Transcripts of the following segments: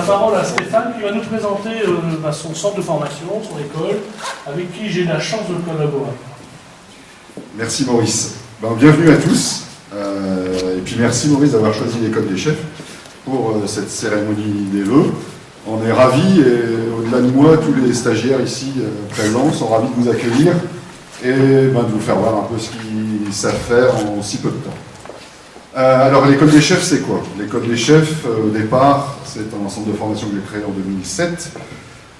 parole à Stéphane qui va nous présenter son centre de formation, son école, avec qui j'ai la chance de collaborer. Merci Maurice. Bienvenue à tous. Et puis merci Maurice d'avoir choisi l'école des chefs pour cette cérémonie des vœux. On est ravis et au-delà de moi, tous les stagiaires ici présents sont ravis de vous accueillir et de vous faire voir un peu ce qu'ils savent faire en si peu de temps. Alors l'école des chefs, c'est quoi? L'école des chefs, au départ, c'est un centre de formation que j'ai créé en 2007,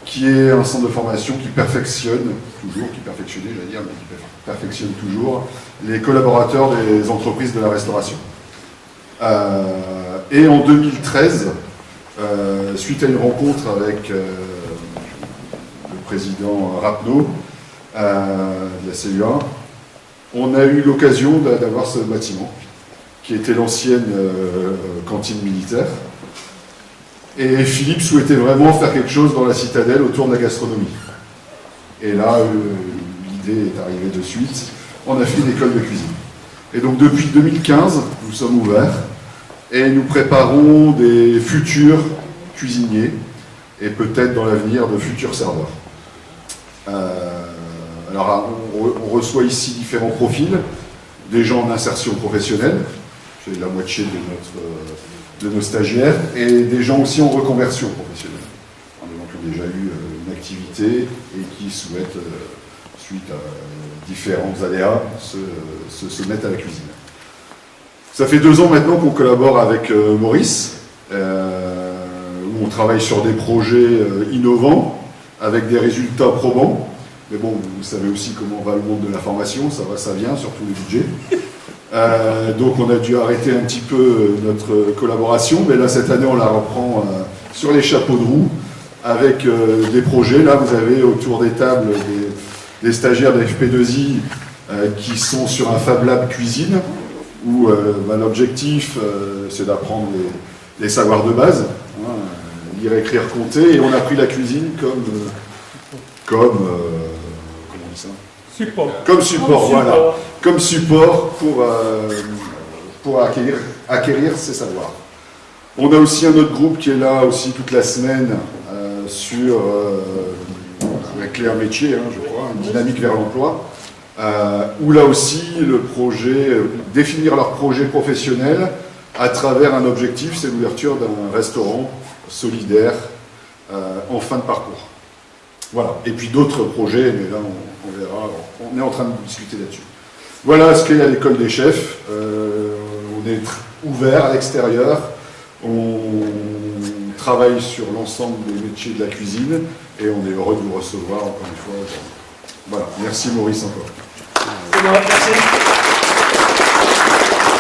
qui est un centre de formation qui perfectionne toujours, qui perfectionnait, j'allais dire, mais qui perfectionne toujours les collaborateurs des entreprises de la restauration. Et en 2013, suite à une rencontre avec le président Rapneau de la CUA, on a eu l'occasion d'avoir ce bâtiment, qui était l'ancienne cantine militaire. Et Philippe souhaitait vraiment faire quelque chose dans la citadelle autour de la gastronomie. Et là, l'idée est arrivée de suite. On a fait une école de cuisine. Et donc depuis 2015, nous sommes ouverts et nous préparons des futurs cuisiniers et peut-être dans l'avenir de futurs serveurs. Alors on reçoit ici différents profils, des gens en insertion professionnelle, c'est la moitié de nos stagiaires, et des gens aussi en reconversion professionnelle, des gens qui ont déjà eu une activité et qui souhaitent, suite à différents aléas, se mettre à la cuisine. Ça fait 2 ans maintenant qu'on collabore avec Maurice, où on travaille sur des projets innovants, avec des résultats probants. Mais bon, vous savez aussi comment va le monde de la formation, ça va, ça vient, surtout les budgets. Donc on a dû arrêter un petit peu notre collaboration, mais là cette année on la reprend sur les chapeaux de roue avec des projets. Là vous avez autour des tables des stagiaires de FP2I qui sont sur un Fab Lab cuisine où l'objectif c'est d'apprendre les savoirs de base, lire, écrire, compter, et on a pris la cuisine comment on dit ça ? Support. Comme support, voilà. Comme support pour acquérir ces savoirs. On a aussi un autre groupe qui est là aussi toute la semaine avec Claire Métier, je crois, une dynamique vers l'emploi, où là aussi le projet, définir leur projet professionnel à travers un objectif, c'est l'ouverture d'un restaurant solidaire en fin de parcours. Voilà. Et puis d'autres projets, mais là on verra, on est en train de discuter là-dessus. Voilà ce qu'est l'école des chefs. On est ouvert à l'extérieur, on travaille sur l'ensemble des métiers de la cuisine et on est heureux de vous recevoir encore une fois. Voilà, merci Maurice encore. C'est bon, merci.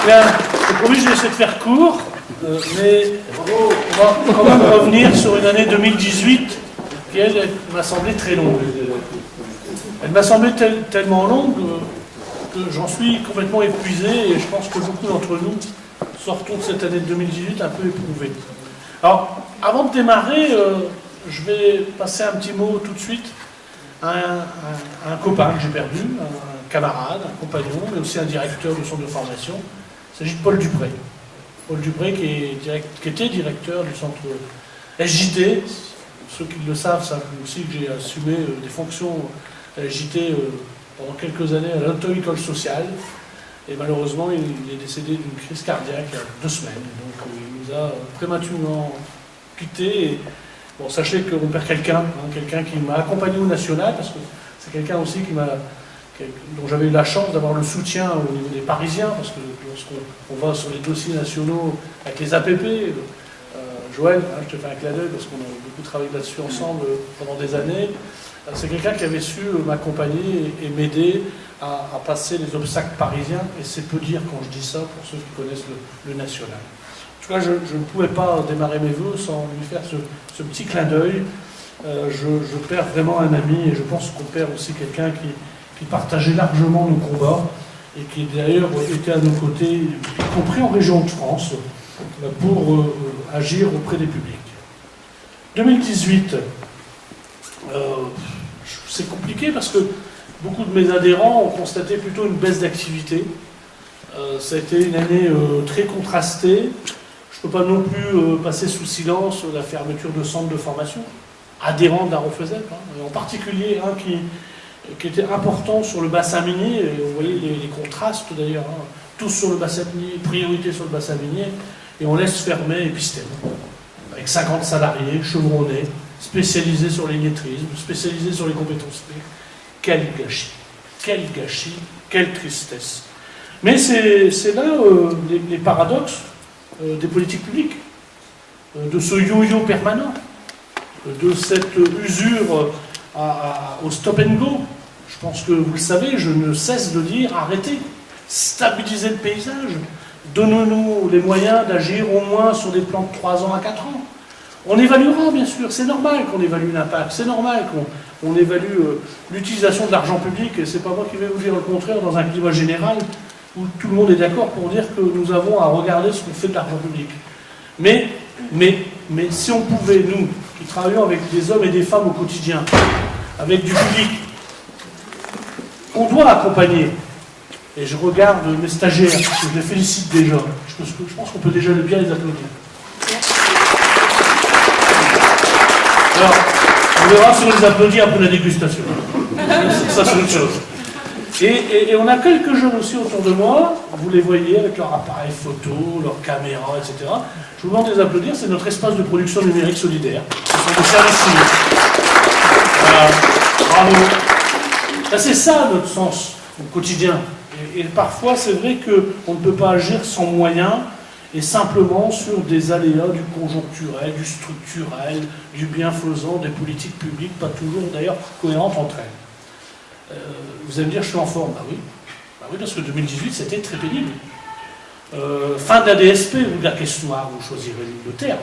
Bien, j'ai promis que je vais essayer de faire court, mais on va quand même revenir sur une année 2018 qui, elle, m'a semblé très longue. Elle m'a semblé tellement longue que j'en suis complètement épuisé et je pense que beaucoup d'entre nous sortons de cette année de 2018 un peu éprouvés. Alors, avant de démarrer, je vais passer un petit mot tout de suite à un copain que j'ai perdu, un camarade, un compagnon, mais aussi un directeur du centre de formation. Il s'agit de Paul Dupré. Paul Dupré qui était directeur du centre SJT. Ceux qui le savent aussi que j'ai assumé des fonctions à SJT pendant quelques années à l'auto-école sociale. Et malheureusement, il est décédé d'une crise cardiaque il y a 2 semaines. Donc il nous a prématurément quittés. Et, bon, sachez qu'on perd quelqu'un qui m'a accompagné au national, parce que c'est quelqu'un aussi dont j'avais eu la chance d'avoir le soutien au niveau des Parisiens, parce que lorsqu'on va sur les dossiers nationaux avec les APP, Joël, je te fais un clin d'œil parce qu'on a beaucoup travaillé là-dessus ensemble pendant des années. C'est quelqu'un qui avait su m'accompagner et m'aider à passer les obstacles parisiens, et c'est peu dire quand je dis ça pour ceux qui connaissent le national. En tout cas, je ne pouvais pas démarrer mes vœux sans lui faire ce petit clin d'œil. Je perds vraiment un ami, et je pense qu'on perd aussi quelqu'un qui partageait largement nos combats et qui d'ailleurs était à nos côtés, y compris en région de France, pour agir auprès des publics. 2018, c'est compliqué parce que beaucoup de mes adhérents ont constaté plutôt une baisse d'activité. Ça a été une année très contrastée. Je ne peux pas non plus passer sous silence la fermeture de centres de formation adhérents de la Refezep, hein, et en particulier un qui était important sur le bassin minier, et vous voyez les contrastes d'ailleurs, hein, tous sur le bassin minier, priorité sur le bassin minier, et on laisse fermer Epistème, avec 50 salariés chevronnés, spécialisés sur l'illettrisme, spécialisés sur les compétences clés. Quel gâchis, quelle tristesse. Mais c'est là les paradoxes des politiques publiques, de ce yo-yo permanent, de cette usure au stop and go. Je pense que vous le savez, je ne cesse de dire arrêtez, stabilisez le paysage, donnons-nous les moyens d'agir au moins sur des plans de 3 ans à 4 ans. On évaluera, bien sûr, c'est normal qu'on évalue l'impact, c'est normal qu'on évalue l'utilisation de l'argent public, et c'est pas moi qui vais vous dire le contraire dans un climat général où tout le monde est d'accord pour dire que nous avons à regarder ce qu'on fait de l'argent public. Mais si on pouvait, nous, qui travaillons avec des hommes et des femmes au quotidien, avec du public, on doit accompagner. Et je regarde mes stagiaires, que je les félicite déjà. Je pense qu'on peut déjà bien les applaudir. Alors, on verra si on les applaudit après la dégustation. Ça, c'est autre chose. Et on a quelques jeunes aussi autour de moi, vous les voyez avec leur appareil photo, leur caméra, etc. Je vous demande de les applaudir, c'est notre espace de production numérique solidaire. Ce sont des services civiques. Voilà, bravo. Ben, c'est ça notre sens au quotidien. Et parfois, c'est vrai qu'on ne peut pas agir sans moyens et simplement sur des aléas du conjoncturel, du structurel, du bienfaisant, des politiques publiques, pas toujours d'ailleurs cohérentes entre elles. Vous allez me dire, je suis en forme. Bah oui, parce que 2018, c'était très pénible. Fin de la DSP ou de la caisse noire, vous choisirez le terme.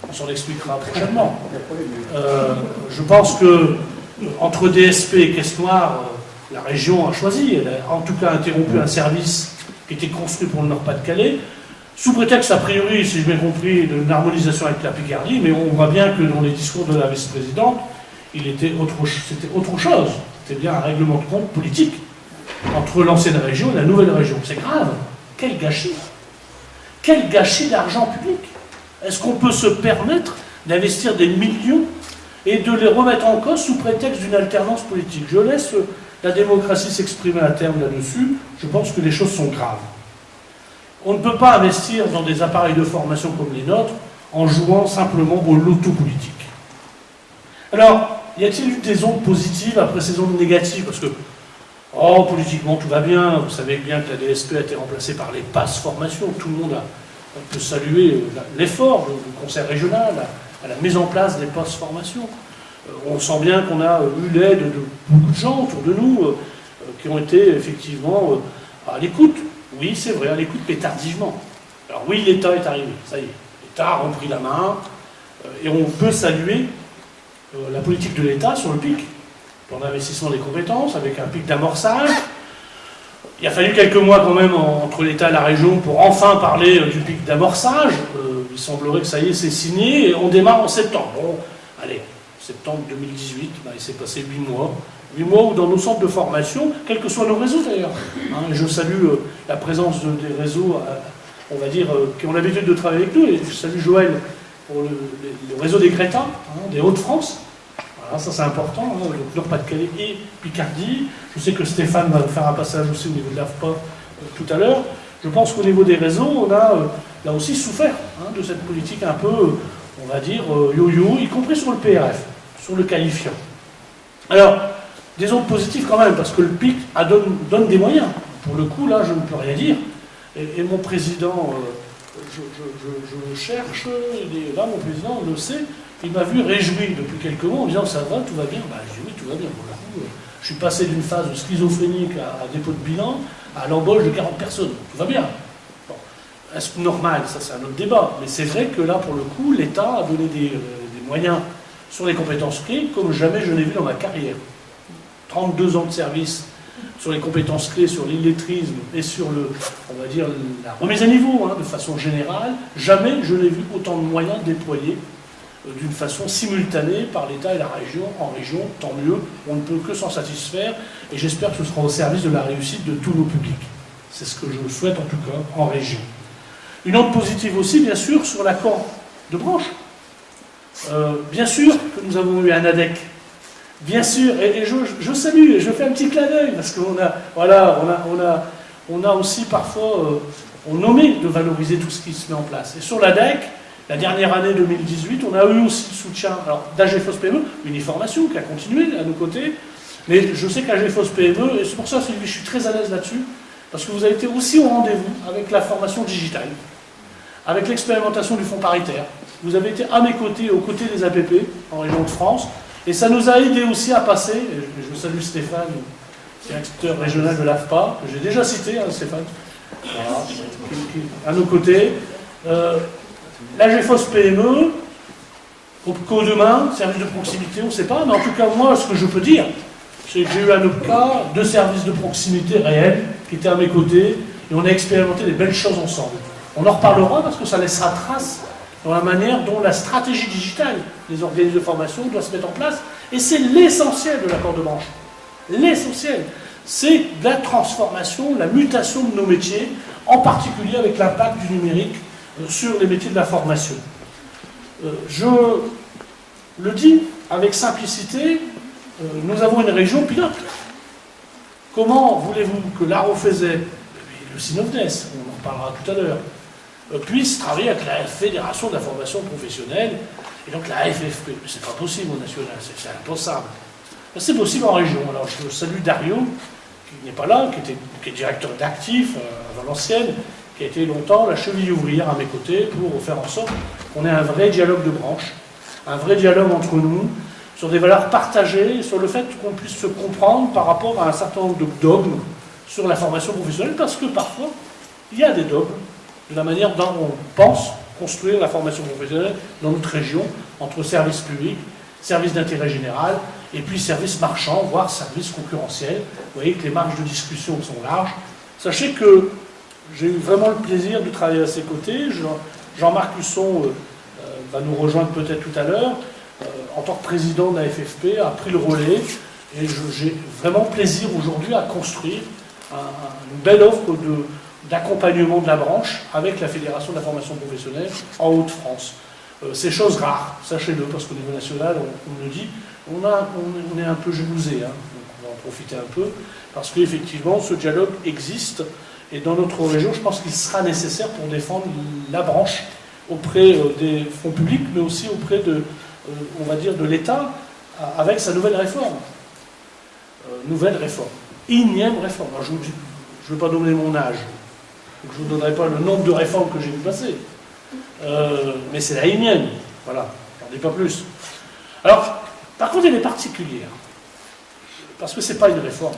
On s'en expliquera prochainement. Je pense que entre DSP et caisse noire, la région a choisi. Elle a en tout cas interrompu un service qui était construit pour le Nord-Pas-de-Calais, sous prétexte, a priori, si j'ai bien compris, d'une harmonisation avec la Picardie, mais on voit bien que dans les discours de la vice-présidente, c'était autre chose. C'était bien un règlement de compte politique entre l'ancienne région et la nouvelle région. C'est grave. Quel gâchis. Quel gâchis d'argent public. Est-ce qu'on peut se permettre d'investir des millions et de les remettre en cause sous prétexte d'une alternance politique? Je laisse la démocratie s'exprimer à terme là-dessus. Je pense que les choses sont graves. On ne peut pas investir dans des appareils de formation comme les nôtres en jouant simplement au loto politique. Alors, y a-t-il eu des ondes positives après ces ondes négatives? Parce que, politiquement, tout va bien. Vous savez bien que la DSP a été remplacée par les passes formation. Tout le monde peut saluer l'effort du conseil régional à la mise en place des passes formation. On sent bien qu'on a eu l'aide de beaucoup de gens autour de nous qui ont été effectivement à l'écoute. Oui, c'est vrai, à l'écoute, mais tardivement. Alors oui, l'État est arrivé, ça y est. L'État a repris la main, et on peut saluer la politique de l'État sur le PIC, plan d'investissement des compétences, avec un pic d'amorçage. Il a fallu quelques mois quand même entre l'État et la région pour enfin parler du pic d'amorçage. Il semblerait que ça y est, c'est signé, et on démarre en septembre. Bon, allez, septembre 2018, il s'est passé 8 mois. 8 mois où dans nos centres de formation, quels que soient nos réseaux d'ailleurs, je salue la présence des réseaux, on va dire, qui ont l'habitude de travailler avec nous, et je salue Joël pour le réseau des Crétins, des Hauts-de-France. Voilà, ça c'est important, le Nord-Pas-de-Calais et Picardie. Je sais que Stéphane va faire un passage aussi au niveau de l'AFPA tout à l'heure. Je pense qu'au niveau des réseaux, on a là aussi souffert de cette politique un peu, on va dire, yo-yo, y compris sur le PRF, sur le qualifiant. Alors, des ondes positives quand même, parce que le PIC donne des moyens. Pour le coup, là, je ne peux rien dire. Et mon président, je le cherche, il est là, mon président le sait, il m'a vu réjoui depuis quelques mois en disant « ça va, tout va bien ?» Je dis « oui, tout va bien. » Pour le coup, je suis passé d'une phase schizophrénique à dépôt de bilan à l'embauche de 40 personnes. Tout va bien. Bon. Est-ce normal? Ça, c'est un autre débat. Mais c'est vrai que là, pour le coup, l'État a donné des moyens sur les compétences clés comme jamais je n'ai vu dans ma carrière. 32 ans de service sur les compétences clés, sur l'illettrisme et sur on va dire, la remise à niveau, de façon générale, jamais je n'ai vu autant de moyens déployés d'une façon simultanée par l'État et la région, en région, tant mieux, on ne peut que s'en satisfaire, et j'espère que ce sera au service de la réussite de tous nos publics. C'est ce que je souhaite en tout cas en région. Une note positive aussi, bien sûr, sur l'accord de branche. Bien sûr que nous avons eu un ADEC. Bien sûr, et je salue, et je fais un petit clin d'œil, parce qu'on a, voilà, on a aussi parfois, on omet de valoriser tout ce qui se met en place. Et sur l'ADEC, la dernière année 2018, on a eu aussi le soutien d'AGFOS PME, Uniformation, qui a continué à nos côtés, mais je sais qu'AGFOS PME, et c'est pour ça, Sylvie, je suis très à l'aise là-dessus, parce que vous avez été aussi au rendez-vous avec la formation digitale, avec l'expérimentation du fonds paritaire. Vous avez été à mes côtés, aux côtés des APP, en région de France, et ça nous a aidé aussi à passer, et je salue Stéphane, directeur régional de l'AFPA, que j'ai déjà cité, hein, Stéphane, voilà, à nos côtés. L'AGFOS PME, qu'au demain, service de proximité, on ne sait pas, mais en tout cas, moi, ce que je peux dire, c'est que j'ai eu un autre cas de services de proximité réels qui étaient à mes côtés, et on a expérimenté des belles choses ensemble. On en reparlera parce que ça laissera trace dans la manière dont la stratégie digitale des organismes de formation doit se mettre en place. Et c'est l'essentiel de l'accord de branche. L'essentiel. C'est la transformation, la mutation de nos métiers, en particulier avec l'impact du numérique sur les métiers de la formation. Je le dis avec simplicité, nous avons une région pilote. Comment voulez-vous que l'AROFESEP, le SINOFDES, on en parlera tout à l'heure, puisse travailler avec la Fédération de la formation professionnelle et donc la FFP? C'est pas possible au national, c'est impensable. C'est possible en région. Alors je salue Dario, qui n'est pas là, qui est directeur d'Actif à Valenciennes, qui a été longtemps la cheville ouvrière à mes côtés pour faire en sorte qu'on ait un vrai dialogue de branche, un vrai dialogue entre nous, sur des valeurs partagées, sur le fait qu'on puisse se comprendre par rapport à un certain nombre de dogmes sur la formation professionnelle, parce que parfois, il y a des dogmes de la manière dont on pense construire la formation professionnelle dans notre région, entre services publics, services d'intérêt général, et puis services marchands, voire services concurrentiels. Vous voyez que les marges de discussion sont larges. Sachez que j'ai eu vraiment le plaisir de travailler à ses côtés. Jean-Marc Husson va nous rejoindre peut-être tout à l'heure. En tant que président de la FFP, a pris le relais. Et j'ai vraiment plaisir aujourd'hui à construire une belle offre d'accompagnement de la branche avec la Fédération de la formation professionnelle en Hauts-de-France. C'est chose rare, sachez-le, parce qu'au niveau national, on me le dit, on est un peu jalousé, hein, donc on va en profiter un peu, parce qu'effectivement, ce dialogue existe, et dans notre région, je pense qu'il sera nécessaire pour défendre la branche auprès des fonds publics, mais aussi auprès de, on va dire, de l'État, avec sa nouvelle réforme. Nouvelle réforme. Énième réforme. Alors, je ne veux pas donner mon âge, donc je ne vous donnerai pas le nombre de réformes que j'ai vu passer. Mais c'est la énième. Voilà, j'en dis pas plus. Alors, par contre, elle est particulière. Parce que ce n'est pas une réforme.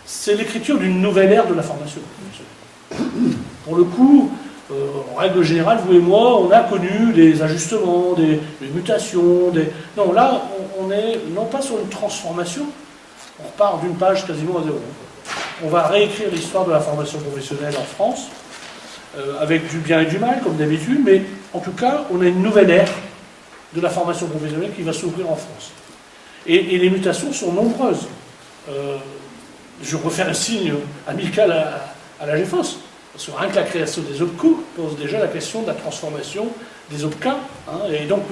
C'est l'écriture d'une nouvelle ère de la formation. Pour le coup, en règle générale, vous et moi, on a connu des ajustements, des mutations. Non, là, on est non pas sur une transformation, on repart d'une page quasiment à zéro. On va réécrire l'histoire de la formation professionnelle en France, avec du bien et du mal, comme d'habitude, mais en tout cas, on a une nouvelle ère de la formation professionnelle qui va s'ouvrir en France. Et les mutations sont nombreuses. Je refais un signe amical à la GFOS, parce que rien que la création des OPCO pose déjà la question de la transformation des OPCA, hein, et donc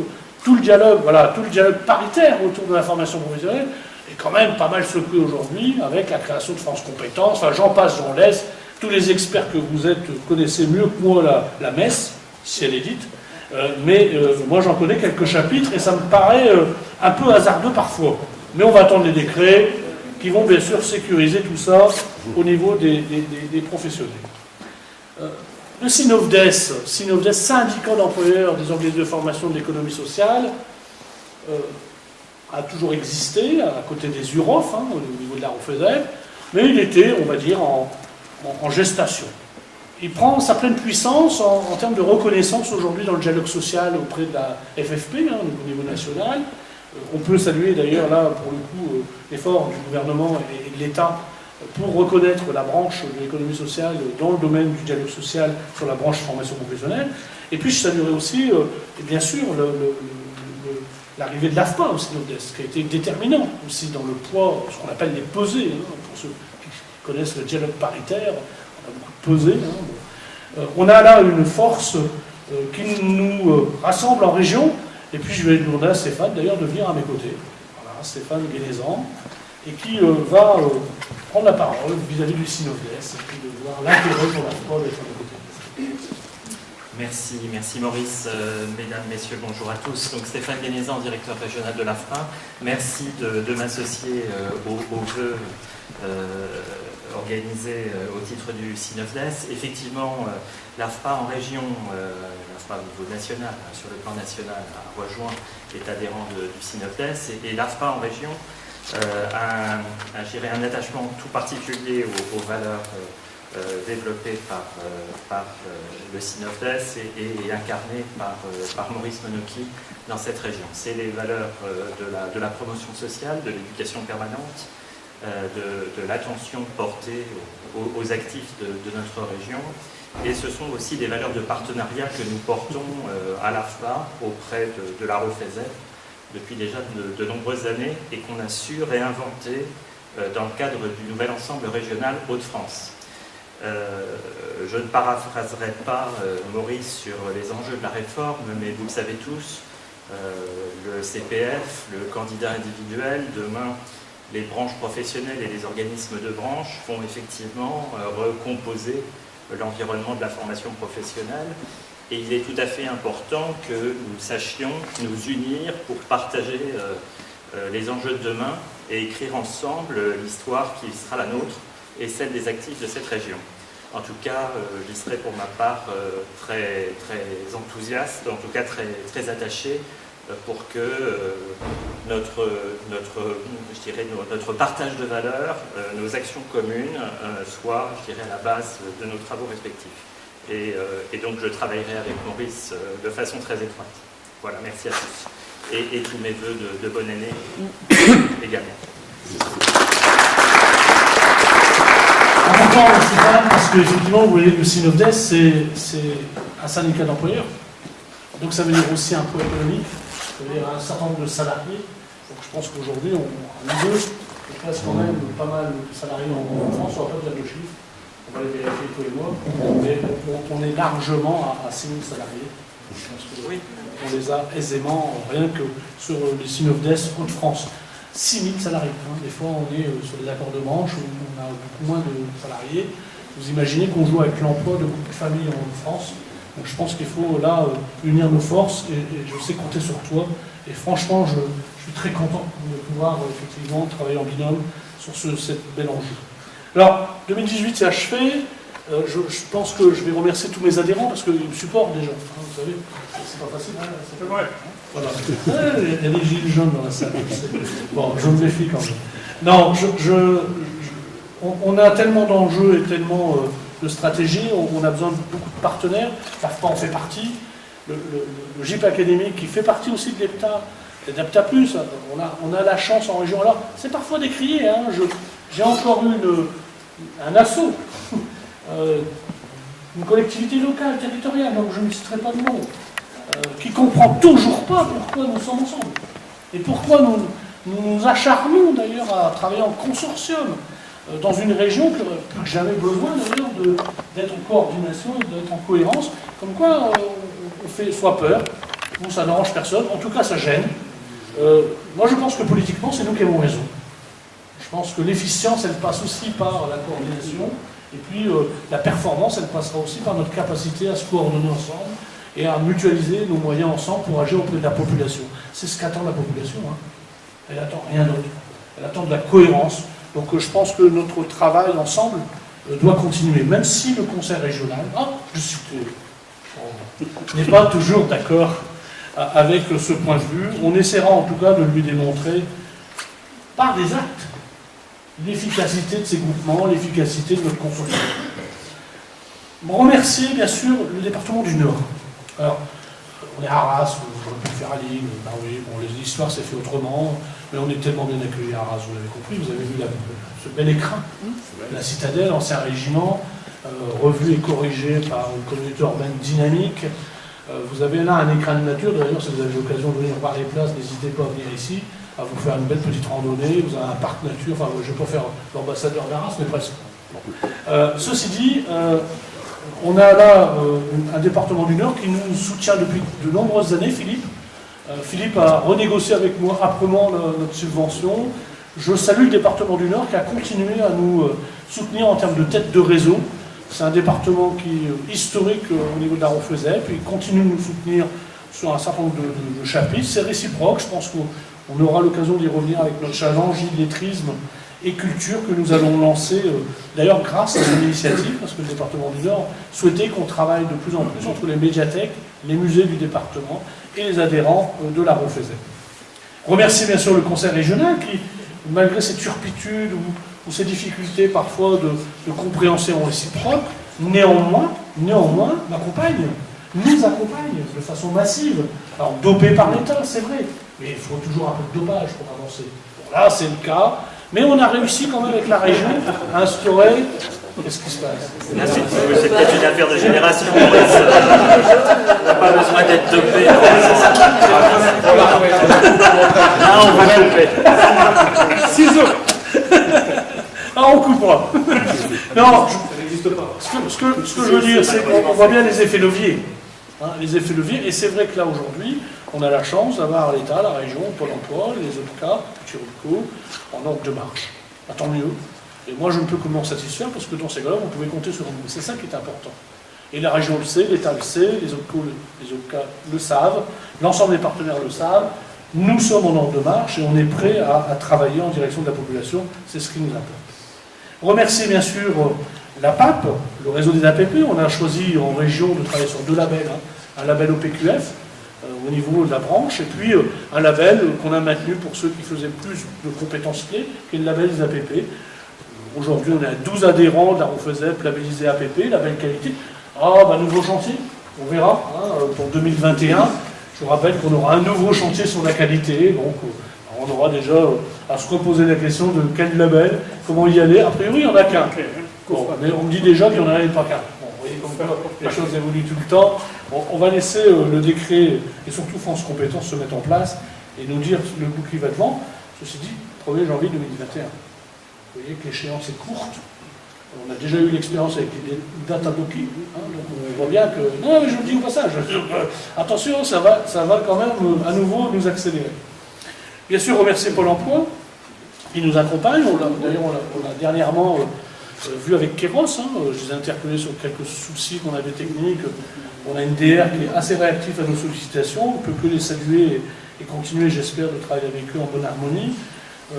tout le dialogue, voilà, tout le dialogue paritaire autour de la formation professionnelle est quand même pas mal secoué aujourd'hui, avec la création de France Compétences, enfin j'en passe, j'en laisse. Tous les experts que vous êtes connaissez mieux que moi la messe, si elle est dite, mais moi j'en connais quelques chapitres et ça me paraît un peu hasardeux parfois. Mais on va attendre les décrets qui vont bien sûr sécuriser tout ça au niveau des professionnels. Le SINOFDES, syndicat d'employeurs des organismes de formation de l'économie sociale, a toujours existé à côté des UROF, hein, au niveau de la ROFESEP, mais il était, on va dire, en gestation. Il prend sa pleine puissance en termes de reconnaissance aujourd'hui dans le dialogue social auprès de la FFP, hein, au niveau national. On peut saluer d'ailleurs là, pour le coup, l'effort du gouvernement et de l'État pour reconnaître la branche de l'économie sociale dans le domaine du dialogue social sur la branche formation professionnelle. Et puis je saluerai aussi, bien sûr, l'arrivée de l'AFPA au SINOFDES, qui a été déterminant aussi dans le poids, ce qu'on appelle les pesées, hein, pour ceux qui connaissent le dialogue paritaire, on a beaucoup de pesées. Hein, On a là une force qui nous rassemble en région, et puis je vais demander à Stéphane d'ailleurs de venir à mes côtés. Voilà, Stéphane Guénézan, et qui va prendre la parole vis-à-vis du Synofdes, et puis de voir l'intérêt pour l'AFPA d'être à mes côtés. Merci Maurice. Mesdames, Messieurs, bonjour à tous. Donc Stéphane Guénézan, directeur régional de l'AFPA. Merci de m'associer aux vœux organisés au titre du Synofdes. Effectivement, l'AFPA en région, l'AFPA au niveau national, sur le plan national, a rejoint, est adhérent du Synofdes, et l'AFPA en région a un attachement tout particulier aux valeurs développé par le Synofdes et incarné par Maurice Monoki dans cette région. C'est les valeurs de la promotion sociale, de l'éducation permanente, de l'attention portée aux actifs de notre région, et ce sont aussi des valeurs de partenariat que nous portons à l'AFPA auprès de la REFESEF depuis déjà de nombreuses années, et qu'on a su réinventer dans le cadre du nouvel ensemble régional Hauts-de-France. Je ne paraphraserai pas Maurice sur les enjeux de la réforme, mais vous le savez tous, le CPF, le candidat individuel, demain les branches professionnelles et les organismes de branche vont effectivement recomposer l'environnement de la formation professionnelle, et il est tout à fait important que nous sachions nous unir pour partager les enjeux de demain et écrire ensemble l'histoire qui sera la nôtre et celle des actifs de cette région. En tout cas, j'y serai pour ma part très enthousiaste, en tout cas très attaché pour que notre partage de valeurs, nos actions communes soient, à la base de nos travaux respectifs. Et donc je travaillerai avec Maurice de façon très étroite. Voilà, merci à tous. Et tous mes voeux de bonne année également. Important, Stéphane, parce qu'effectivement, vous voyez que le Synofdes, c'est un syndicat d'employeurs. Donc ça veut dire aussi un poids économique, ça veut dire un certain nombre de salariés. Donc je pense qu'aujourd'hui, nous deux, je passe quand même pas mal de salariés en France, on va pas dire le chiffre, on va les vérifier tous les mois, mais on est largement à 6 000 salariés. Je pense que oui, on les a aisément, rien que sur les Synofdes Hauts-de-France. 6 000 salariés. Des fois, on est sur des accords de branche où on a beaucoup moins de salariés. Vous imaginez qu'on joue avec l'emploi de beaucoup de familles en France. Donc, je pense qu'il faut là unir nos forces, et je sais compter sur toi. Et franchement, je suis très content de pouvoir effectivement travailler en binôme sur cette bel enjeu. Alors, 2018 c'est achevé. Je pense que je vais remercier tous mes adhérents parce qu'ils me supportent déjà. Vous savez, c'est pas facile. C'est vrai. Voilà. Il y a des gilets jaunes dans la salle. Bon, je me méfie quand même. Non, on a tellement d'enjeux et tellement de stratégies, on a besoin de beaucoup de partenaires. l'AFPA en fait partie. Le GIP académique qui fait partie aussi de l'EPTA+. On a la chance en région. Alors, c'est parfois décrié. J'ai encore eu un assaut. Une collectivité locale, territoriale, donc je ne citerai pas de nom, qui ne comprend toujours pas pourquoi nous sommes ensemble. Et pourquoi nous nous acharnons d'ailleurs à travailler en consortium dans une région qui aurait plus que jamais besoin d'ailleurs d'être en coordination, d'être en cohérence. Comme quoi on fait soit peur, ou ça n'arrange personne, en tout cas ça gêne. Moi je pense que politiquement c'est nous qui avons raison. Je pense que l'efficience elle passe aussi par la coordination. Et puis la performance, elle passera aussi par notre capacité à se coordonner ensemble et à mutualiser nos moyens ensemble pour agir auprès de la population. C'est ce qu'attend la population. Elle attend rien d'autre. Elle attend de la cohérence. Donc je pense que notre travail ensemble doit continuer, même si le conseil régional, n'est pas toujours d'accord avec ce point de vue. On essaiera en tout cas de lui démontrer par des actes l'efficacité de ces groupements, l'efficacité de notre consortium. Remercier bien sûr le département du Nord. Alors, on est à Arras, j'aurais pu le faire à Lille, oui, bon, l'histoire s'est fait autrement, mais on est tellement bien accueillis à Arras, vous l'avez compris, vous avez vu ce bel écrin, la citadelle, ancien régiment, revu et corrigé par une communauté urbaine dynamique. Vous avez là un écrin de nature, d'ailleurs si vous avez l'occasion de venir voir les places, n'hésitez pas à venir ici, à vous faire une belle petite randonnée, vous avez un parc nature, enfin je ne vais pas faire l'ambassadeur d'Arras, mais presque. Ceci dit, On a là un département du Nord qui nous soutient depuis de nombreuses années, Philippe. Philippe a renégocié avec moi âprement notre subvention. Je salue le département du Nord qui a continué à nous soutenir en termes de tête de réseau. C'est un département qui est historique au niveau de la Ronfeuzaie, puis il continue de nous soutenir sur un certain nombre de chapitres. C'est réciproque, je pense qu'on aura l'occasion d'y revenir avec notre challenge illettrisme et culture que nous allons lancer, d'ailleurs grâce à son initiative, parce que le département du Nord souhaitait qu'on travaille de plus en plus entre les médiathèques, les musées du département et les adhérents de la Ronfeuzaie. Remercier bien sûr le conseil régional qui, malgré ses turpitudes ou ces difficultés parfois de compréhension réciproque, néanmoins m'accompagne, nous accompagne de façon massive. Alors dopé par l'État, c'est vrai, mais il faut toujours un peu de dopage pour avancer. Bon, là, c'est le cas, mais on a réussi quand même avec la région à instaurer... Qu'est-ce qui se passe? C'est peut-être une affaire de génération. On n'a pas besoin d'être dopé. Là, on va couper. Ciseaux. Ah, on coupera. Non, ce que je veux dire, c'est qu'on voit bien les effets leviers. Hein, les effets leviers, et c'est vrai que là, aujourd'hui, on a la chance d'avoir l'État, la région, Pôle emploi, les OPCA, Petit Rubco, en ordre de marche. Bah, tant mieux. Et moi, je ne peux que m'en satisfaire, parce que dans ces cas-là, vous pouvez compter sur nous. C'est ça qui est important. Et la région le sait, l'État le sait, les OPCA le savent, l'ensemble des partenaires le savent. Nous sommes en ordre de marche et on est prêt à travailler en direction de la population. C'est ce qui nous importe. Remercier bien sûr la PAP, le réseau des APP. On a choisi en région de travailler sur 2 labels. Un label OPQF au niveau de la branche et puis un label qu'on a maintenu pour ceux qui faisaient plus de compétences clés, qui est le label des APP. Aujourd'hui, on a 12 adhérents de la Ronfeuzaie labellisés APP, label qualité. Ah, bah, nouveau chantier, on verra, pour 2021. Je vous rappelle qu'on aura un nouveau chantier sur la qualité, donc on aura déjà à se reposer la question de quel label, comment y aller. A priori, il n'y en a qu'un. Bon, mais on me dit déjà qu'il n'y en a pas qu'un. Bon, vous voyez comme quoi les choses évoluent tout le temps. Bon, on va laisser le décret et surtout France Compétences se mettre en place et nous dire le coup qui va devant. Ceci dit, 1er janvier 2021. Vous voyez que l'échéance est courte. On a déjà eu l'expérience avec les data booking, donc on voit bien que... Non, mais je vous le dis au passage, attention, ça va quand même à nouveau nous accélérer. Bien sûr, remercier Pôle emploi, qui nous accompagne. D'ailleurs, on l'a dernièrement vu avec Kéros, je les ai interpellés sur quelques soucis qu'on avait techniques. On a une DR qui est assez réactive à nos sollicitations, on ne peut que les saluer et continuer, j'espère, de travailler avec eux en bonne harmonie.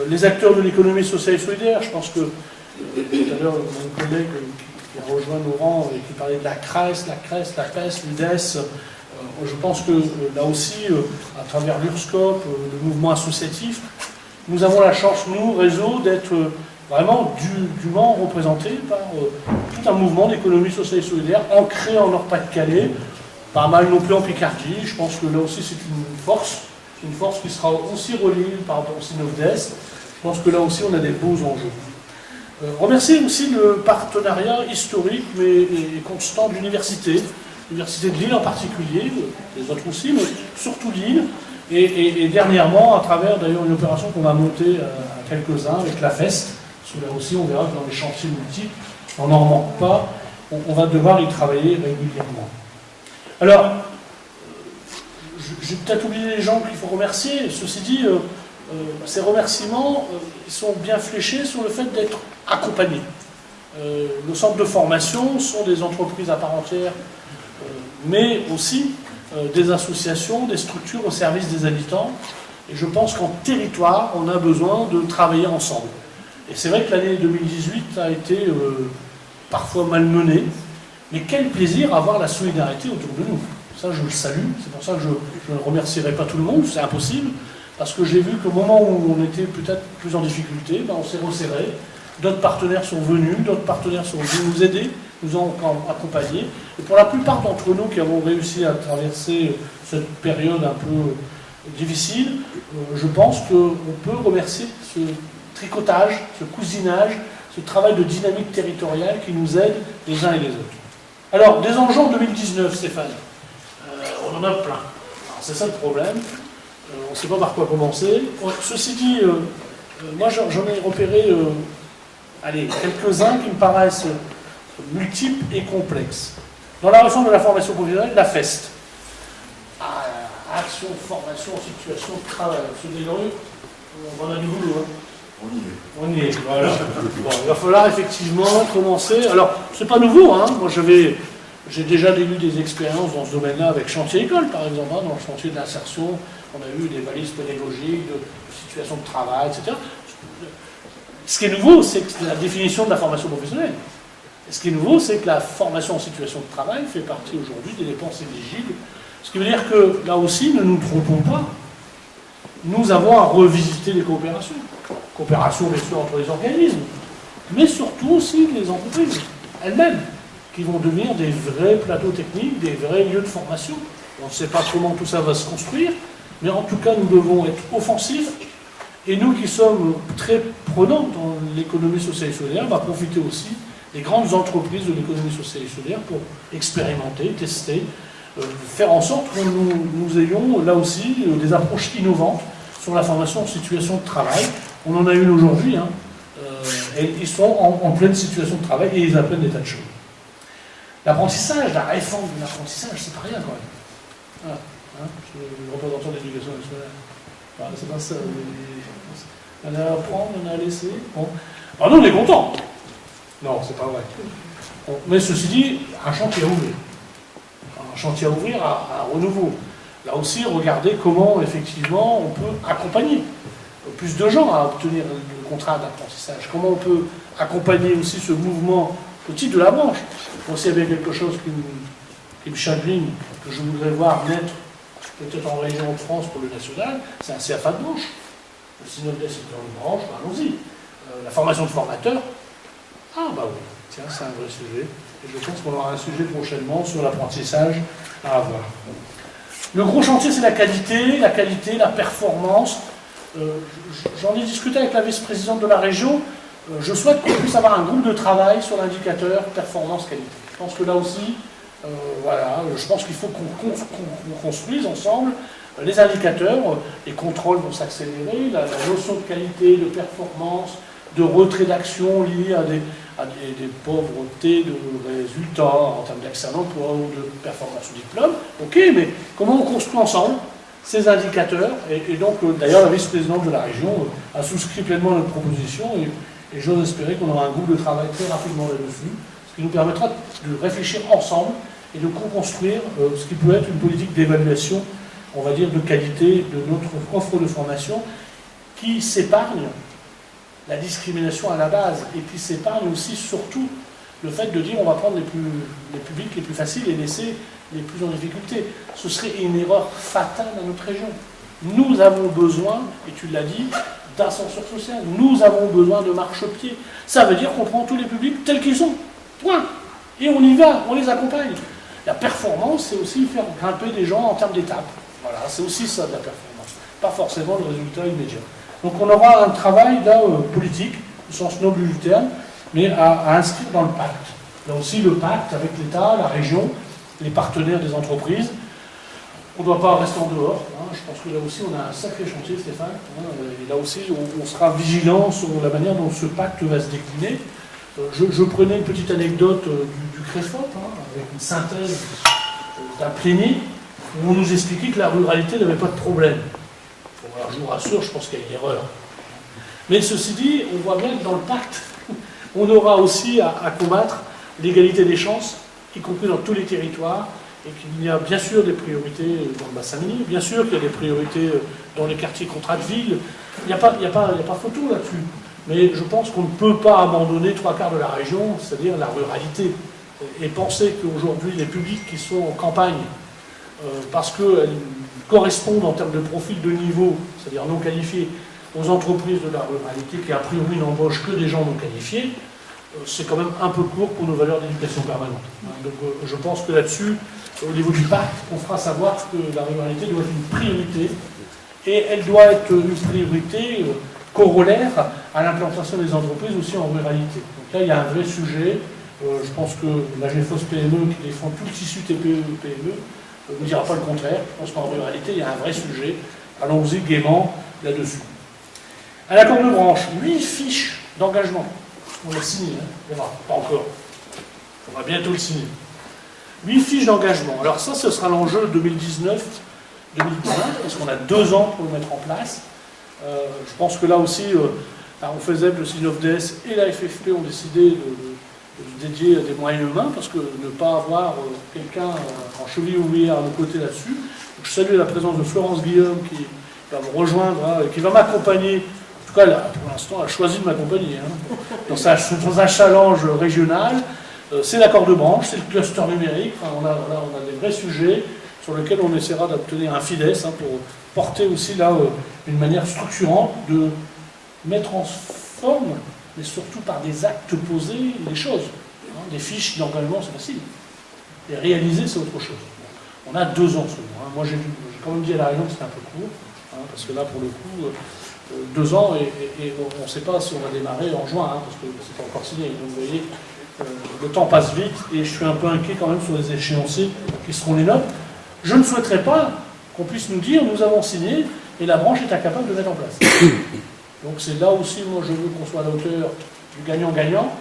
Les acteurs de l'économie sociale et solidaire, je pense que tout à l'heure, mon collègue qui a rejoint nos rangs et qui parlait de la CRES, la PES, l'UDES, je pense que là aussi, à travers l'URSCOP, le mouvement associatif, nous avons la chance, nous, réseau, d'être vraiment dûment représentés par tout un mouvement d'économie sociale et solidaire ancré en Nord-Pas-de-Calais, pas mal non plus en Picardie. Je pense que là aussi c'est une force qui sera aussi reliée par rapport au Synovdes. Je pense que là aussi on a des beaux enjeux. Remercier aussi le partenariat historique mais constant de l'université de Lille en particulier, les autres aussi, mais surtout Lille, et dernièrement, à travers d'ailleurs une opération qu'on va monter à quelques-uns avec la FEST, parce que là aussi on verra que dans les chantiers multiples, on n'en manque pas, on va devoir y travailler régulièrement. Alors, j'ai peut-être oublié les gens qu'il faut remercier, ceci dit, ces remerciements ils sont bien fléchés sur le fait d'être accompagnés. Nos centres de formation sont des entreprises à part entière, mais aussi des associations, des structures au service des habitants. Et je pense qu'en territoire, on a besoin de travailler ensemble. Et c'est vrai que l'année 2018 a été parfois malmenée, mais quel plaisir avoir la solidarité autour de nous. Ça, je le salue. C'est pour ça que je ne remercierai pas tout le monde, c'est impossible. Parce que j'ai vu qu'au moment où on était peut-être plus en difficulté, on s'est resserré. D'autres partenaires sont venus, d'autres partenaires sont venus nous aider, nous ont accompagnés. Et pour la plupart d'entre nous qui avons réussi à traverser cette période un peu difficile, je pense qu'on peut remercier ce tricotage, ce cousinage, ce travail de dynamique territoriale qui nous aide les uns et les autres. Alors, des enjeux en 2019, Stéphane, on en a plein. C'est ça le problème. On ne sait pas par quoi commencer. Ceci dit, moi j'en ai repéré quelques-uns qui me paraissent multiples et complexes. Dans la réforme de la formation professionnelle, la FEST, action, formation, situation, travail. M. Desgreneux, on en a du boulot. Hein. On y est, voilà. Bon, il va falloir effectivement commencer. Alors, c'est pas nouveau, hein. Moi j'ai déjà eu des expériences dans ce domaine-là avec Chantier École, par exemple, hein, dans le chantier de l'insertion. On a eu des valises pédagogiques, de situation de travail, etc. Ce qui est nouveau, c'est que la définition de la formation professionnelle. Et ce qui est nouveau, c'est que la formation en situation de travail fait partie aujourd'hui des dépenses éligibles. Ce qui veut dire que, là aussi, ne nous trompons pas, nous avons à revisiter les coopérations. Coopération, bien sûr, entre les organismes, mais surtout aussi les entreprises elles-mêmes, qui vont devenir des vrais plateaux techniques, des vrais lieux de formation. On ne sait pas comment tout ça va se construire, mais en tout cas, nous devons être offensifs. Et nous qui sommes très prenants dans l'économie sociale et solidaire, va profiter aussi des grandes entreprises de l'économie sociale et solidaire pour expérimenter, tester, faire en sorte que nous ayons là aussi des approches innovantes sur la formation en situation de travail. On en a une aujourd'hui, hein, et ils sont en pleine situation de travail et ils apprennent des tas de choses. L'apprentissage, la réforme de l'apprentissage, c'est pas rien quand même. Voilà, hein, le représentant de l'éducation nationale. Voilà, c'est pas ça. On a à apprendre, on a à laisser. Bon. Alors nous, on est contents. Non, c'est pas vrai. Bon, mais ceci dit, un chantier à ouvrir. Un chantier à ouvrir à renouveau. Là aussi, regardez comment, effectivement, on peut accompagner plus de gens à obtenir le contrat d'apprentissage. Comment on peut accompagner aussi ce mouvement petit de la branche. Moi, s'il y avait quelque chose qui me chagrine, que je voudrais voir naître, peut-être en région de France pour le national, c'est un CFA de branche. Le Synodès est dans une branche, ben allons-y. La formation de formateurs, ah bah oui, tiens, c'est un vrai sujet. Et je pense qu'on aura un sujet prochainement sur l'apprentissage à avoir. Le gros chantier, c'est la qualité, la performance. J'en ai discuté avec la vice-présidente de la région. Je souhaite qu'on puisse avoir un groupe de travail sur l'indicateur performance-qualité. Je pense que là aussi, voilà, je pense qu'il faut qu'on construise ensemble les indicateurs. Les contrôles vont s'accélérer, la notion de qualité, de performance, de retrait d'action liés à des pauvretés de résultats en termes d'accès à l'emploi ou de performance au diplôme. Ok, mais comment on construit ensemble ces indicateurs, et donc d'ailleurs la vice-présidente de la région a souscrit pleinement à notre proposition, et j'ose espérer qu'on aura un groupe de travail très rapidement là-dessus, ce qui nous permettra de réfléchir ensemble et de co-construire ce qui peut être une politique d'évaluation, on va dire, de qualité de notre offre de formation, qui s'épargne la discrimination à la base, et qui s'épargne aussi surtout le fait de dire on va prendre les publics les plus faciles et laisser les plus en difficulté. Ce serait une erreur fatale à notre région. Nous avons besoin, et tu l'as dit, d'ascenseur social. Nous avons besoin de marchepied. Ça veut dire qu'on prend tous les publics tels qu'ils sont. Point. Et on y va, on les accompagne. La performance, c'est aussi faire grimper des gens en termes d'étapes. Voilà, c'est aussi ça de la performance. Pas forcément le résultat immédiat. Donc on aura un travail là, politique, au sens noble du terme, mais à inscrire dans le pacte. Là aussi, le pacte avec l'État, la région, les partenaires des entreprises. On ne doit pas rester en dehors. Hein. Je pense que là aussi, on a un sacré chantier, Stéphane. Hein. Et là aussi, on sera vigilant sur la manière dont ce pacte va se décliner. Je prenais une petite anecdote du CREFOP, hein, avec une synthèse d'un plénier, où on nous expliquait que la ruralité n'avait pas de problème. Bon, alors, je vous rassure, je pense qu'il y a une erreur. Mais ceci dit, on voit bien que dans le pacte, on aura aussi à combattre l'égalité des chances, y compris dans tous les territoires, et qu'il y a bien sûr des priorités dans le bassin minier, bien sûr qu'il y a des priorités dans les quartiers contrats de ville. Il n'y a pas photo là-dessus. Mais je pense qu'on ne peut pas abandonner 3/4 de la région, c'est-à-dire la ruralité. Et penser qu'aujourd'hui, les publics qui sont en campagne, parce qu'elles correspondent en termes de profil de niveau, c'est-à-dire non qualifiés, aux entreprises de la ruralité qui a priori n'embauchent que des gens non qualifiés, c'est quand même un peu court pour nos valeurs d'éducation permanente. Donc je pense que là-dessus, au niveau du pacte, on fera savoir que la ruralité doit être une priorité, et elle doit être une priorité corollaire à l'implantation des entreprises aussi en ruralité. Donc là, il y a un vrai sujet. Je pense que la GFOS PME, qui défend tout le tissu TPE-PME, ne dira pas le contraire. Je pense qu'en ruralité, il y a un vrai sujet. Allons-y gaiement là-dessus. Un accord de branche, 8 fiches d'engagement. On l'a signé, hein, pas encore. On va bientôt le signer. 8 fiches d'engagement. Alors ça, ce sera l'enjeu 2019-2020, parce qu'on a 2 ans pour le mettre en place. Je pense que là aussi, on faisait le SINOFDES et la FFP ont décidé de dédier des moyens humains, parce que ne pas avoir quelqu'un en cheville ouvrière à nos côtés là-dessus. Donc, je salue la présence de Florence Guillaume qui va me rejoindre, qui va m'accompagner. En tout cas, pour l'instant, elle a choisi de m'accompagner dans un challenge régional. C'est l'accord de branche, c'est le cluster numérique. Enfin, on a des vrais sujets sur lesquels on essaiera d'obtenir un FIDES pour porter aussi là une manière structurante de mettre en forme, mais surtout par des actes posés, les choses. Des fiches d'engagement, c'est facile. Et réaliser, c'est autre chose. On a 2 ans seulement. Moi, j'ai quand même dit à la réunion que c'était un peu court, parce que là, pour le coup, 2 ans, et on ne sait pas si on va démarrer en juin, parce que c'est pas encore signé. Donc, vous voyez, le temps passe vite, et je suis un peu inquiet quand même sur les échéanciers qui seront les nôtres. Je ne souhaiterais pas qu'on puisse nous dire, nous avons signé, et la branche est incapable de mettre en place. Donc c'est là aussi, moi je veux qu'on soit à la hauteur du gagnant-gagnant.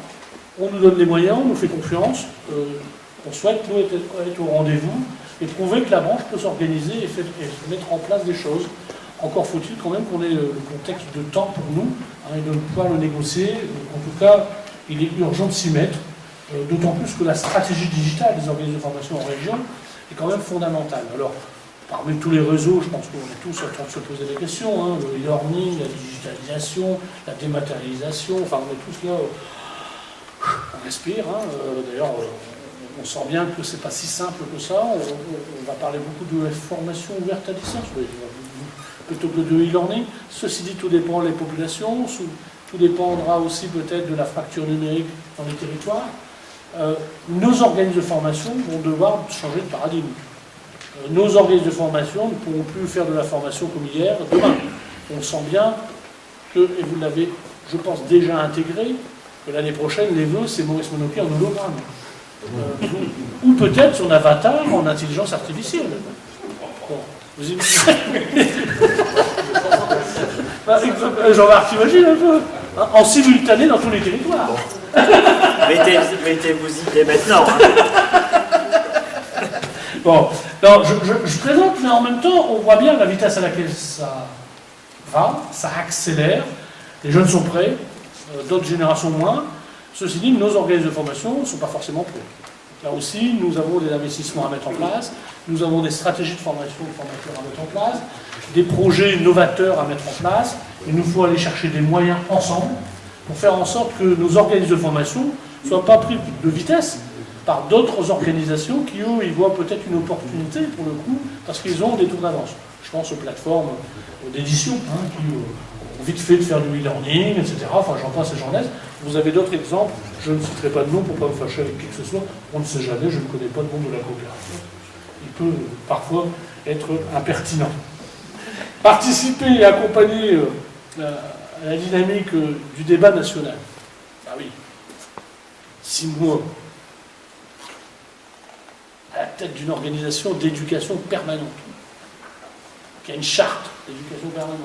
On nous donne les moyens, on nous fait confiance, on souhaite nous être au rendez-vous et prouver que la branche peut s'organiser et mettre en place des choses. Encore faut-il quand même qu'on ait le contexte de temps pour nous, et de pouvoir le négocier. En tout cas, il est urgent de s'y mettre, d'autant plus que la stratégie digitale des organismes de formation en région est quand même fondamentale. Alors, parmi tous les réseaux, je pense qu'on est tous en train de se poser des questions, le e-learning, la digitalisation, la dématérialisation, enfin on est tous là, on respire. D'ailleurs, on sent bien que c'est pas si simple que ça. On va parler beaucoup de formation ouverte à distance, plutôt que de e-learning. Ceci dit, tout dépend des populations, tout dépendra aussi peut-être de la fracture numérique dans les territoires. Nos organismes de formation vont devoir changer de paradigme. Nos organismes de formation ne pourront plus faire de la formation comme hier, demain. On sent bien que, et vous l'avez, je pense, déjà intégré, que l'année prochaine, les vœux, c'est Maurice Monopier en hologramme. Ou peut-être son avatar en intelligence artificielle. Bon, vous imaginez Jean-Marc, t'imagines un peu en simultané dans tous les territoires. Mettez-vous-y dès maintenant. Bon, non, je présente, mais en même temps, on voit bien la vitesse à laquelle ça va, ça accélère. Les jeunes sont prêts, d'autres générations moins. Ceci dit, nos organismes de formation ne sont pas forcément prêts. Là aussi, nous avons des investissements à mettre en place, nous avons des stratégies de formation de formateurs à mettre en place, des projets novateurs à mettre en place. Il nous faut aller chercher des moyens ensemble pour faire en sorte que nos organismes de formation ne soient pas pris de vitesse par d'autres organisations qui, eux, ils voient peut-être une opportunité, pour le coup, parce qu'ils ont des tours d'avance. Je pense aux plateformes d'édition, qui ont vite fait de faire du e-learning, etc. Enfin, j'en passe et j'en laisse. Vous avez d'autres exemples, je ne citerai pas de nom pour ne pas me fâcher avec qui que ce soit. On ne sait jamais, je ne connais pas le monde de la coopération. Il peut parfois être impertinent. Participer et accompagner à la dynamique du débat national. Ah oui, 6 mois à la tête d'une organisation d'éducation permanente, qui a une charte d'éducation permanente,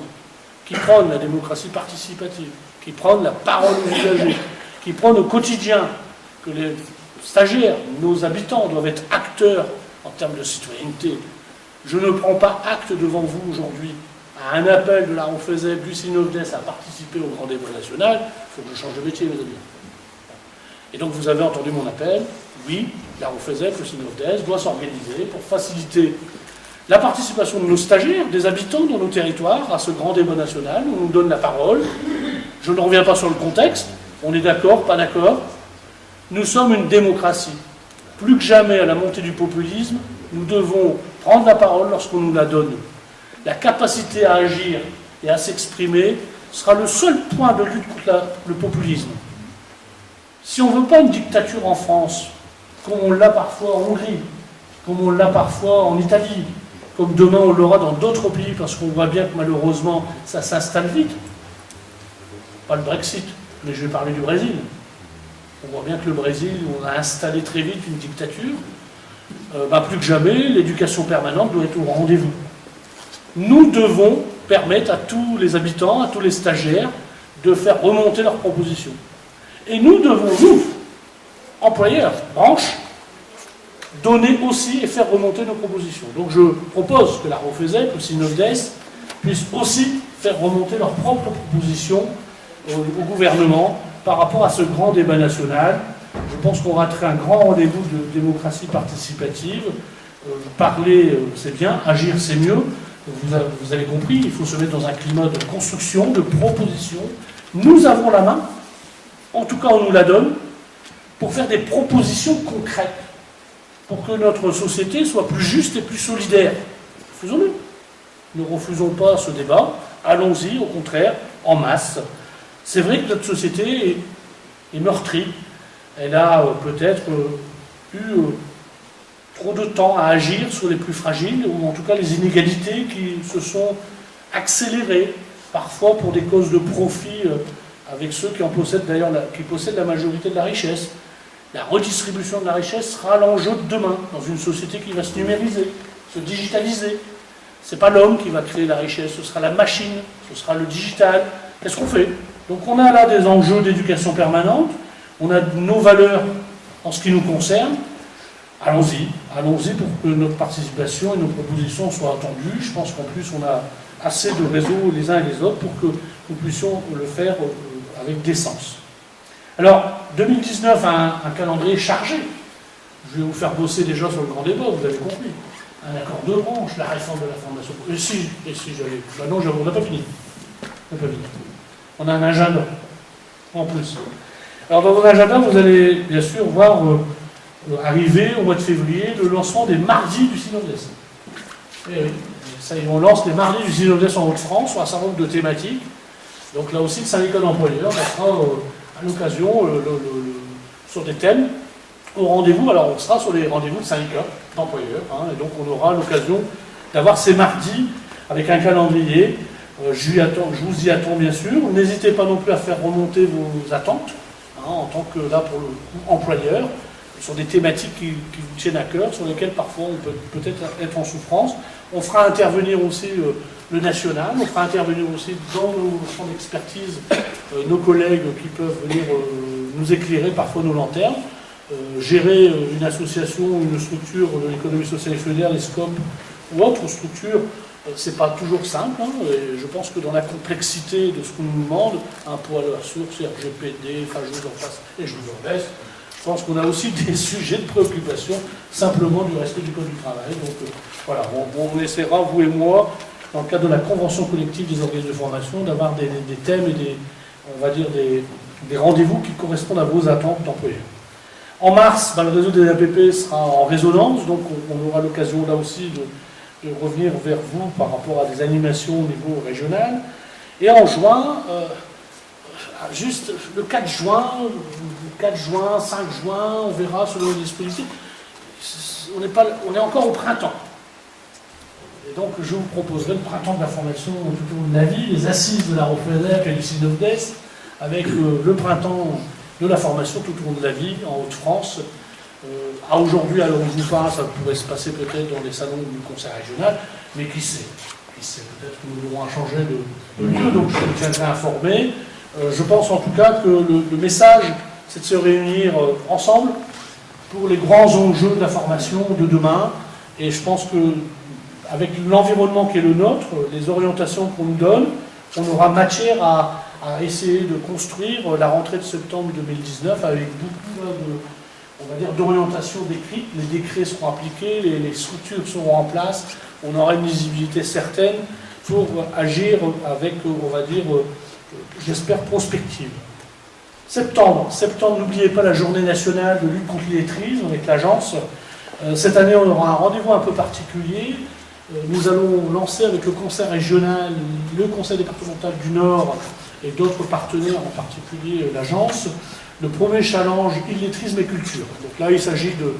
qui prône la démocratie participative, qui prône la parole aux usagers, qui prône au quotidien que les stagiaires, nos habitants, doivent être acteurs en termes de citoyenneté. Je ne prends pas acte devant vous aujourd'hui à un appel de la ROFESEP, du SINOFDES à participer au grand débat national. Il faut que je change de métier, mes amis. Et donc vous avez entendu mon appel. Oui, la ROFESEP, le SINOFDES doit s'organiser pour faciliter la participation de nos stagiaires, des habitants dans nos territoires, à ce grand débat national. On nous donne la parole. Je ne reviens pas sur le contexte. On est d'accord, pas d'accord. Nous sommes une démocratie. Plus que jamais, à la montée du populisme, nous devons prendre la parole lorsqu'on nous la donne. La capacité à agir et à s'exprimer sera le seul point de lutte contre le populisme. Si on ne veut pas une dictature en France, comme on l'a parfois en Hongrie, comme on l'a parfois en Italie, comme demain on l'aura dans d'autres pays, parce qu'on voit bien que malheureusement ça s'installe vite. Pas le Brexit, mais je vais parler du Brésil. On voit bien que le Brésil, on a installé très vite une dictature. Plus que jamais, l'éducation permanente doit être au rendez-vous. Nous devons permettre à tous les habitants, à tous les stagiaires, de faire remonter leurs propositions. Et nous devons, nous, employeur, branche, donner aussi et faire remonter nos propositions. Donc je propose que la ROFESEP, le SINOFDES, puissent aussi faire remonter leurs propres propositions au gouvernement par rapport à ce grand débat national. Je pense qu'on raterait un grand rendez-vous de démocratie participative. Parler, c'est bien, agir, c'est mieux. Vous avez compris, il faut se mettre dans un climat de construction, de proposition. Nous avons la main, en tout cas on nous la donne, pour faire des propositions concrètes, pour que notre société soit plus juste et plus solidaire. Faisons-le. Ne refusons pas ce débat, allons-y, au contraire, en masse. C'est vrai que notre société est meurtrie. Elle a peut-être eu trop de temps à agir sur les plus fragiles, ou en tout cas les inégalités qui se sont accélérées, parfois pour des causes de profit avec ceux qui en possèdent d'ailleurs qui possèdent la majorité de la richesse. La redistribution de la richesse sera l'enjeu de demain, dans une société qui va se numériser, se digitaliser. Ce n'est pas l'homme qui va créer la richesse, ce sera la machine, ce sera le digital. Qu'est-ce qu'on fait? Donc on a là des enjeux d'éducation permanente, on a nos valeurs en ce qui nous concerne. Allons-y pour que notre participation et nos propositions soient entendues. Je pense qu'en plus on a assez de réseaux les uns et les autres pour que nous puissions le faire avec décence. Alors, 2019 a un calendrier chargé. Je vais vous faire bosser déjà sur le grand débat, vous avez compris. Un accord de branche, la réforme de la formation. Et si j'avais... Ben non, on n'a pas fini. On a un agenda, en plus. Alors, dans votre agenda, vous allez bien sûr voir arriver au mois de février le lancement des mardis du SINOFDES. Et oui, ça y est, on lance les mardis du SINOFDES en Haute-France sur un certain nombre de thématiques. Donc là aussi, le syndicat d'employeurs sera à l'occasion sur des thèmes au rendez-vous. Alors on sera sur les rendez-vous de syndicats d'employeurs, et donc on aura l'occasion d'avoir ces mardis avec un calendrier. Je vous y attends bien sûr. N'hésitez pas non plus à faire remonter vos attentes en tant que là pour le coup employeur, sur des thématiques qui vous tiennent à cœur, sur lesquelles parfois on peut peut-être être en souffrance. On fera intervenir aussi le national, on fera intervenir aussi dans nos champs d'expertise nos collègues qui peuvent venir nous éclairer parfois nos lanternes. Gérer une association, une structure de l'économie sociale et solidaire, les SCOP ou autre structure, c'est pas toujours simple. Et je pense que dans la complexité de ce qu'on nous demande, impôt à la source, RGPD, enfin je vous en passe et je vous en laisse, je pense qu'on a aussi des sujets de préoccupation simplement du respect du Code du travail. Donc voilà, on essaiera, vous et moi, dans le cadre de la convention collective des organismes de formation, d'avoir des thèmes et des rendez-vous qui correspondent à vos attentes d'employeurs. En mars, le réseau des APP sera en résonance, donc on aura l'occasion là aussi de revenir vers vous par rapport à des animations au niveau régional. Et en juin, juste le 4 juin, 5 juin, on verra selon les dispositifs. On est encore au printemps. Et donc je vous proposerai le printemps de la formation tout au long de la vie, les assises de la ROFESEP et du SINOFDES, avec le printemps de la formation tout au long de la vie en Haute-France. À aujourd'hui, à l'heure où je vous parle, ça pourrait se passer peut-être dans les salons du conseil régional, mais qui sait, peut-être que nous aurons à changer de lieu, donc je vous tiendrai informé. Je pense en tout cas que le message, c'est de se réunir ensemble pour les grands enjeux de la formation de demain, et je pense que avec l'environnement qui est le nôtre, les orientations qu'on nous donne, on aura matière à essayer de construire la rentrée de septembre 2019 avec beaucoup d'orientations décrites. Les décrets seront appliqués, les structures seront en place, on aura une visibilité certaine pour agir avec, j'espère, prospective. Septembre, n'oubliez pas la journée nationale de lutte contre l'illettrisme avec l'agence. Cette année, on aura un rendez-vous un peu particulier. Nous allons lancer avec le conseil régional, le conseil départemental du Nord et d'autres partenaires, en particulier l'agence, le premier challenge illettrisme et culture. Donc là, il s'agit de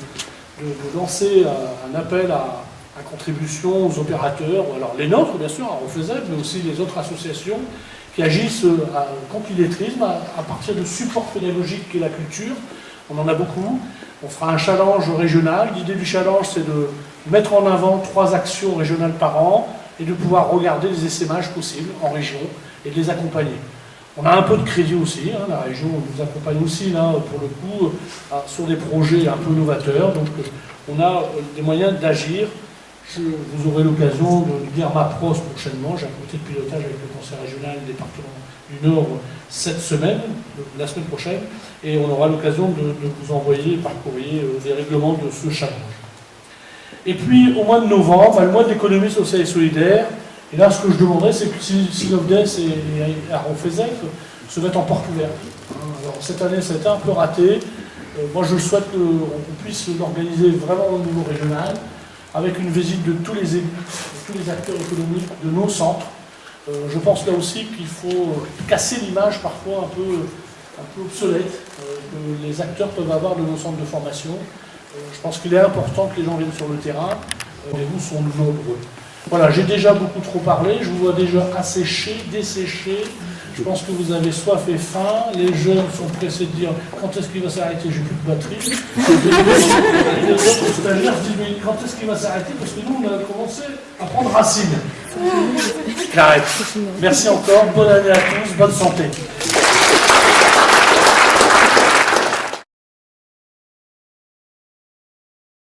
lancer un appel à contribution aux opérateurs, alors les nôtres bien sûr, à ROFESEP, mais aussi les autres associations qui agissent contre l'illettrisme à partir de supports pédagogiques qu'est la culture. On en a beaucoup. On fera un challenge régional. L'idée du challenge, c'est de mettre en avant 3 actions régionales par an et de pouvoir regarder les essaimages possibles en région et de les accompagner. On a un peu de crédit aussi, hein, la région nous accompagne aussi là, pour le coup, sur des projets un peu novateurs. Donc on a des moyens d'agir. Vous aurez l'occasion de lire ma prose prochainement. J'ai un comité de pilotage avec le conseil régional du département du Nord cette semaine, la semaine prochaine, et on aura l'occasion de vous envoyer par courrier des règlements de ce challenge. Et puis au mois de novembre, le mois de l'économie sociale et solidaire, et là ce que je demanderais, c'est que Synovdes et Aaron Fezef se mettent en porte ouverte. Alors cette année, ça a été un peu raté. Moi je souhaite qu'on puisse l'organiser vraiment au niveau régional, avec une visite de tous les élus, de tous les acteurs économiques de nos centres. Je pense là aussi qu'il faut casser l'image parfois un peu obsolète que les acteurs peuvent avoir de nos centres de formation. Je pense qu'il est important que les gens viennent sur le terrain, et vous sont nombreux. Voilà, j'ai déjà beaucoup trop parlé, je vous vois déjà asséché, desséché. Je pense que vous avez soif et faim. Les jeunes sont pressés de dire quand est-ce qu'il va s'arrêter, j'ai plus de batterie. Les autres stagiaires se disent mais quand est-ce qu'il va s'arrêter, parce que nous on a commencé à prendre racine. J'arrête. Merci encore, bonne année à tous, bonne santé.